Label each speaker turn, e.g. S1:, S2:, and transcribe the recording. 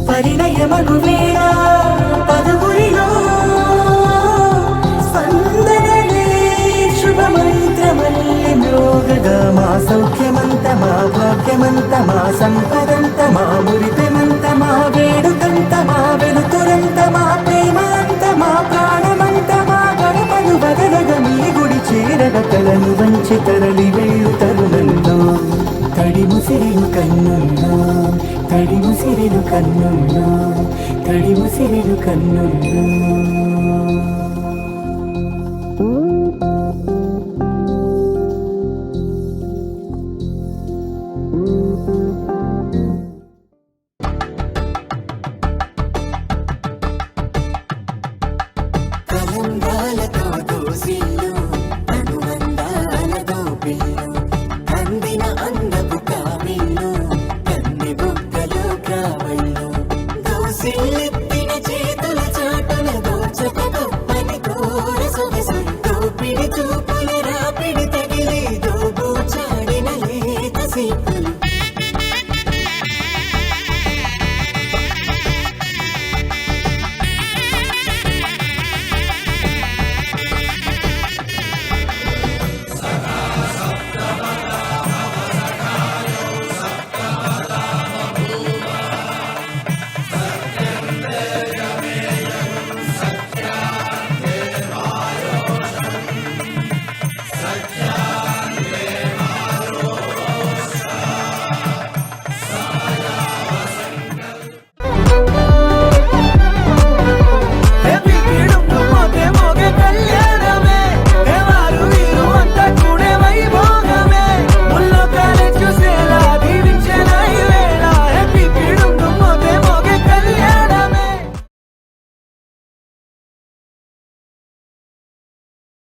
S1: పరిణయమగువేళ పదవురిలో స్పందనలే శుభమంత్రమల్లి మ్రోగగా మా సౌఖ్యమంత మా భాగ్యమంత మా సంపదంత మా మురిపెమంత మా వేడుకంత మా వెలుతురంత మా ప్రేమ అంత మా ప్రాణమంత మా గడపను బదలగ మీ గుడి చేరగ కలను వంచి తరలి వెళ్ళు తరుణంలో తడి ముసిరిను కన్నుల్లో తడి ముసిరిను కన్నుల్లో తడి ముసిరిను కన్నుల్లో కలంగాలతో దోసిల్లు అనుబంధాలతో పిల్లు అందిన అందపు కావిల్లు కన్ని బుగ్గలు కావళ్ళు దోసిల్లి